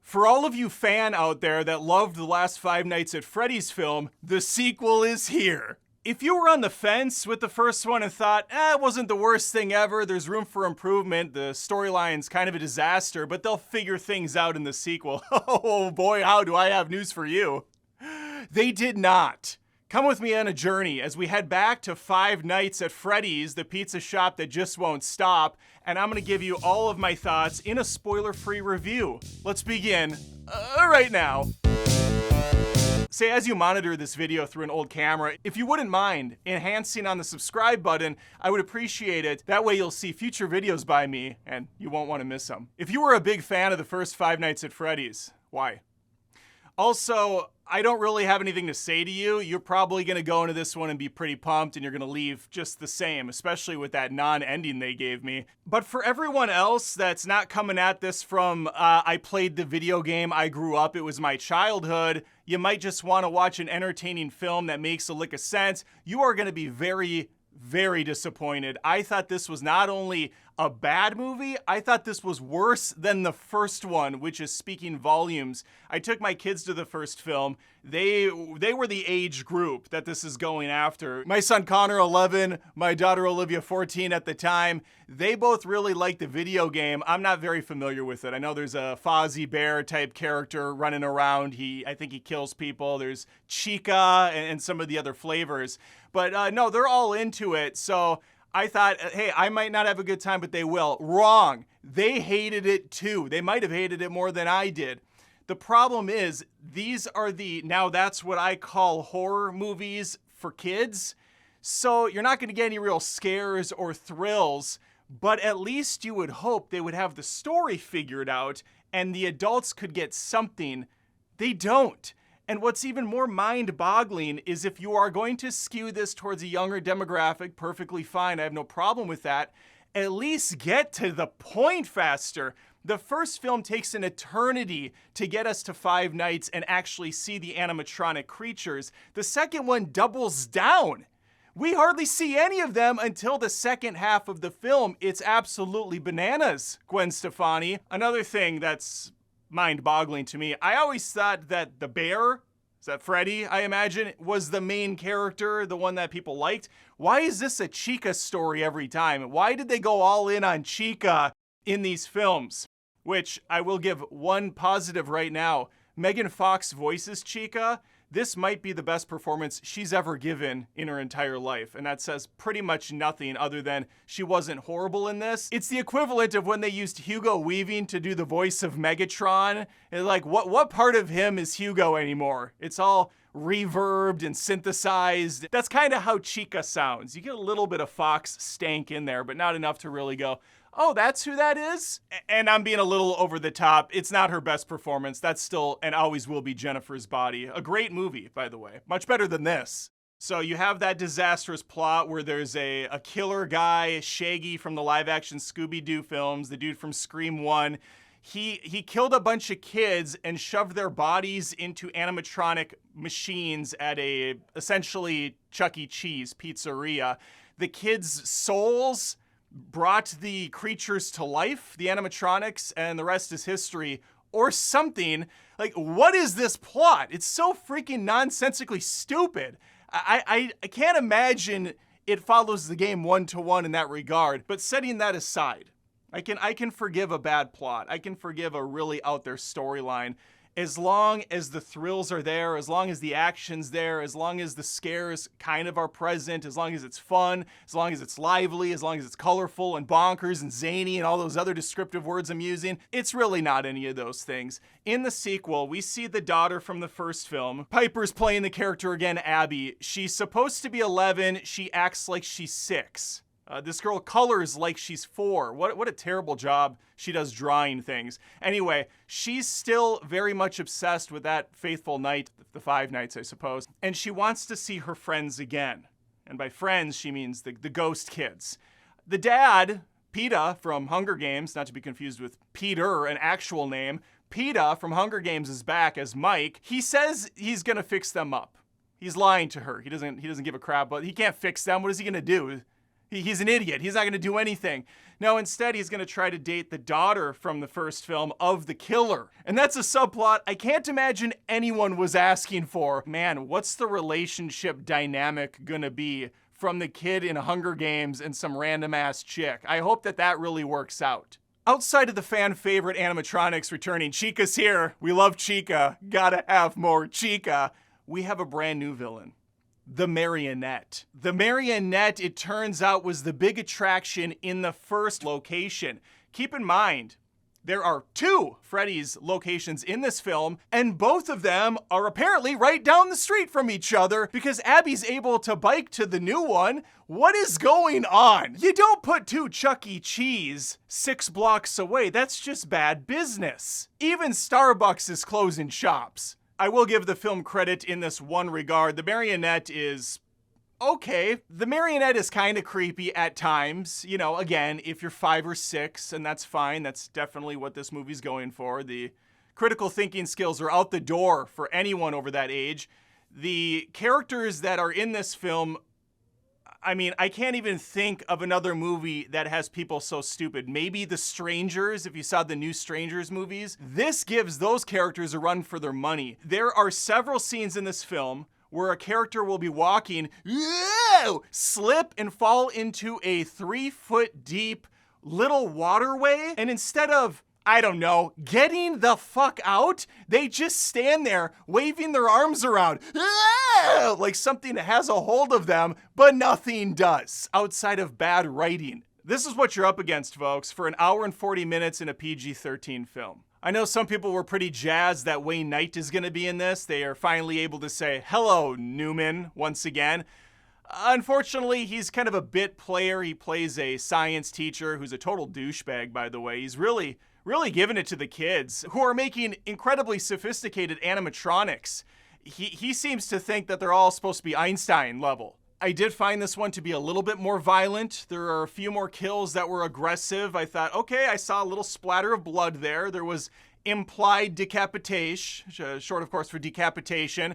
For all of you fan out there that loved the last Five Nights at Freddy's film, the sequel is here. If you were on the fence with the first one and thought, it wasn't the worst thing ever, there's room for improvement, the storyline's kind of a disaster, but they'll figure things out in the sequel. Oh boy, how do I have news for you. They did not. Come with me on a journey as we head back to Five Nights at Freddy's, the pizza shop that just won't stop, and I'm gonna give you all of my thoughts in a spoiler-free review. Let's begin right now. Say, as you monitor this video through an old camera, if you wouldn't mind enhancing on the subscribe button, I would appreciate it. That way you'll see future videos by me, and you won't want to miss them. If you were a big fan of the first Five Nights at Freddy's, why? Also, I don't really have anything to say to you. You're probably going to go into this one and be pretty pumped, and you're going to leave just the same, especially with that non-ending they gave me. But for everyone else that's not coming at this from, I played the video game, I grew up, it was my childhood, you might just want to watch an entertaining film that makes a lick of sense, you are going to be very, very disappointed. I thought this was not only a bad movie, I thought this was worse than the first one, which is speaking volumes. I took my kids to the first film. They were the age group that this is going after. My son Connor, 11, my daughter Olivia, 14 at the time. They both really liked the video game. I'm not very familiar with it. I know there's a Fozzie Bear type character running around. I think he kills people. There's Chica and some of the other flavors. But no, they're all into it. So I thought, hey, I might not have a good time, but they will. Wrong. They hated it too. They might have hated it more than I did. The problem is, these are now that's what I call horror movies for kids. So you're not going to get any real scares or thrills, but at least you would hope they would have the story figured out and the adults could get something. They don't. And what's even more mind-boggling is if you are going to skew this towards a younger demographic, perfectly fine, I have no problem with that, at least get to the point faster. The first film takes an eternity to get us to Five Nights and actually see the animatronic creatures. The second one doubles down. We hardly see any of them until the second half of the film. It's absolutely bananas, Gwen Stefani. Another thing that's mind-boggling to me, I always thought that the bear, is that Freddy, I imagine, was the main character, the one that people liked. Why is this a Chica story every time? Why did they go all in on Chica in these films? Which I will give one positive right now. Megan Fox voices Chica. This might be the best performance she's ever given in her entire life. And that says pretty much nothing other than she wasn't horrible in this. It's the equivalent of when they used Hugo Weaving to do the voice of Megatron. And like, what part of him is Hugo anymore? It's all reverbed and synthesized. That's kind of how Chica sounds. You get a little bit of Fox stank in there, but not enough to really go, oh, that's who that is? And I'm being a little over the top. It's not her best performance. That's still and always will be Jennifer's Body. A great movie, by the way. Much better than this. So you have that disastrous plot where there's a killer guy, Shaggy from the live-action Scooby-Doo films, the dude from Scream 1. He killed a bunch of kids and shoved their bodies into animatronic machines at a essentially Chuck E. Cheese pizzeria. The kids' souls brought the creatures to life, the animatronics, and the rest is history, or something. Like, what is this plot? It's so freaking nonsensically stupid. I can't imagine it follows the game one-to-one in that regard, but setting that aside, I can forgive a bad plot. I can forgive a really out there storyline. As long as the thrills are there, as long as the action's there, as long as the scares kind of are present, as long as it's fun, as long as it's lively, as long as it's colorful and bonkers and zany and all those other descriptive words I'm using, it's really not any of those things. In the sequel, we see the daughter from the first film. Piper's playing the character again, Abby. She's supposed to be 11. She acts like she's 6. This girl colors like she's 4. What a terrible job she does drawing things. Anyway, she's still very much obsessed with that faithful night, the 5 nights, I suppose, and she wants to see her friends again. And by friends, she means the ghost kids. The dad, PETA from Hunger Games, not to be confused with Peter, an actual name, PETA from Hunger Games is back as Mike. He says he's gonna fix them up. He's lying to her. He doesn't give a crap, but he can't fix them. What is he gonna do? He's an idiot. He's not going to do anything. No, instead, he's going to try to date the daughter from the first film of the killer. And that's a subplot I can't imagine anyone was asking for. Man, what's the relationship dynamic going to be from the kid in Hunger Games and some random-ass chick? I hope that really works out. Outside of the fan favorite animatronics returning, Chica's here. We love Chica. Gotta have more Chica. We have a brand new villain. The marionette. The marionette, it turns out, was the big attraction in the first location. Keep in mind, there are 2 Freddy's locations in this film, and both of them are apparently right down the street from each other because Abby's able to bike to the new one. What is going on? You don't put 2 Chuck E. Cheese 6 blocks away. That's just bad business. Even Starbucks is closing shops. I will give the film credit in this one regard. The marionette is okay. The marionette is kind of creepy at times. You know, again, if you're 5 or 6, and that's fine. That's definitely what this movie's going for. The critical thinking skills are out the door for anyone over that age. The characters that are in this film, I mean, I can't even think of another movie that has people so stupid. Maybe The Strangers, if you saw the new Strangers movies. This gives those characters a run for their money. There are several scenes in this film where a character will be walking, slip and fall into a 3-foot deep little waterway, and instead of, I don't know, getting the fuck out, they just stand there waving their arms around like something has a hold of them, but nothing does outside of bad writing. This is what you're up against, folks, for an hour and 40 minutes in a PG-13 film. I know some people were pretty jazzed that Wayne Knight is going to be in this. They are finally able to say, hello, Newman, once again. Unfortunately, he's kind of a bit player. He plays a science teacher who's a total douchebag, by the way. He's really giving it to the kids who are making incredibly sophisticated animatronics. He seems to think that they're all supposed to be Einstein level. I did find this one to be a little bit more violent. There are a few more kills that were aggressive. I thought, okay, I saw a little splatter of blood there. There was implied decapitation, short of course for decapitation.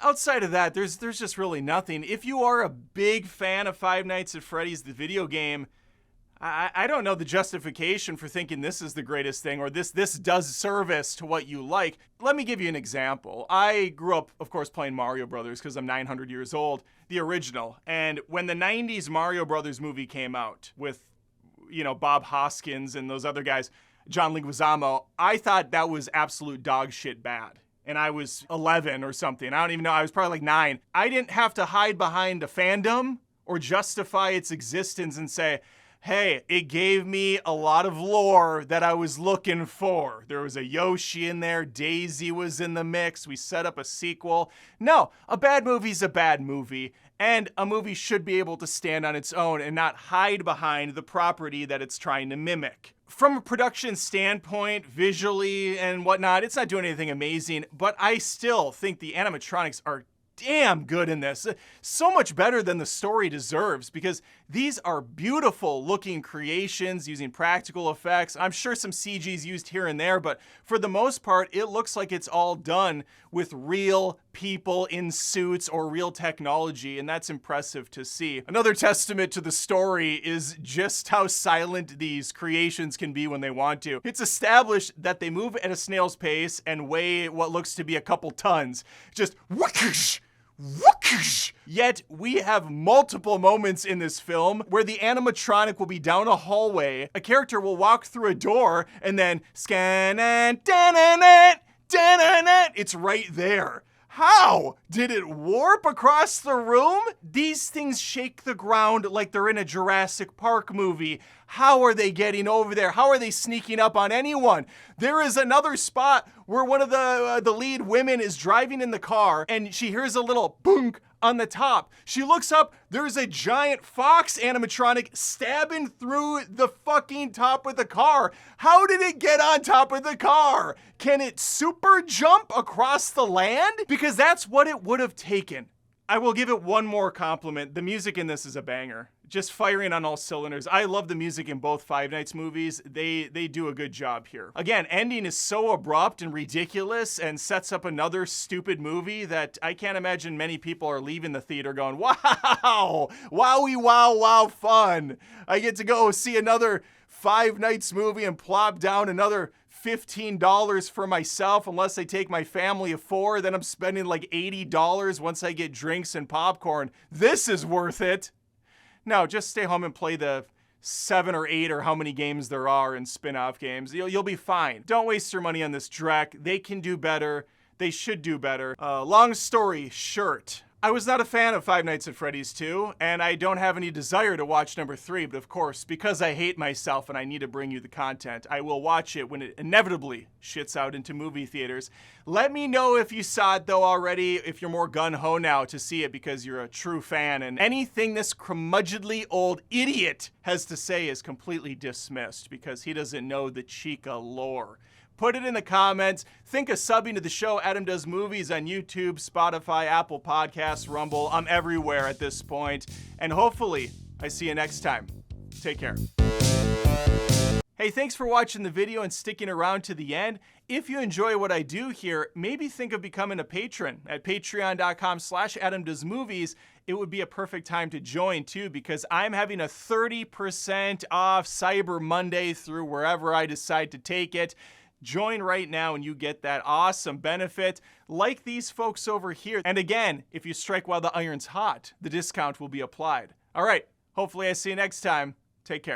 Outside of that, there's just really nothing. If you are a big fan of Five Nights at Freddy's, the video game, I don't know the justification for thinking this is the greatest thing or this does service to what you like. Let me give you an example. I grew up, of course, playing Mario Brothers because I'm 900 years old, the original. And when the 90s Mario Brothers movie came out with, Bob Hoskins and those other guys, John Leguizamo, I thought that was absolute dog shit bad. And I was 11 or something. I don't even know. I was probably like 9. I didn't have to hide behind a fandom or justify its existence and say, hey, it gave me a lot of lore that I was looking for. There was a Yoshi in there. Daisy was in the mix. We set up a sequel. No, a bad movie's a bad movie. And a movie should be able to stand on its own and not hide behind the property that it's trying to mimic. From a production standpoint, visually and whatnot, it's not doing anything amazing, but I still think the animatronics are damn good in this. So much better than the story deserves because these are beautiful looking creations using practical effects. I'm sure some CG's used here and there, but for the most part, it looks like it's all done with real people in suits or real technology, and that's impressive to see. Another testament to the story is just how silent these creations can be when they want to. It's established that they move at a snail's pace and weigh what looks to be a couple tons. Just whoosh, whoosh. Yet we have multiple moments in this film where the animatronic will be down a hallway, a character will walk through a door, and then scan and it's right there. How? Did it warp across the room? These things shake the ground like they're in a Jurassic Park movie. How are they getting over there? How are they sneaking up on anyone? There is another spot where one of the lead women is driving in the car and she hears a little boonk on the top. She looks up, there's a giant fox animatronic stabbing through the fucking top of the car. How did it get on top of the car? Can it super jump across the land? Because that's what it would have taken. I will give it one more compliment. The music in this is a banger. just firing on all cylinders. I love the music in both Five Nights movies. They do a good job here. Again, ending is so abrupt and ridiculous and sets up another stupid movie that I can't imagine many people are leaving the theater going, wow, wowie, wow, fun. I get to go see another Five Nights movie and plop down another $15 for myself unless I take my family of 4. Then I'm spending like $80 once I get drinks and popcorn. This is worth it. No, just stay home and play the 7 or 8 or how many games there are in spin-off games. You'll be fine. Don't waste your money on this dreck. They can do better. They should do better. Long story short, I was not a fan of Five Nights at Freddy's 2, and I don't have any desire to watch number 3, but of course, because I hate myself and I need to bring you the content, I will watch it when it inevitably shits out into movie theaters. Let me know if you saw it though already, if you're more gung-ho now to see it because you're a true fan, and anything this curmudgeonly old idiot has to say is completely dismissed because he doesn't know the Chica lore. Put it in the comments. Think of subbing to the show Adam Does Movies on YouTube, Spotify, Apple Podcasts, Rumble. I'm everywhere at this point. And hopefully, I see you next time. Take care. Hey, thanks for watching the video and sticking around to the end. If you enjoy what I do here, maybe think of becoming a patron at patreon.com/AdamDoesMovies. It would be a perfect time to join too, because I'm having a 30% off Cyber Monday through wherever I decide to take it. Join right now and you get that awesome benefit like these folks over here. And again, if you strike while the iron's hot, the discount will be applied. All right, hopefully I see you next time. Take care.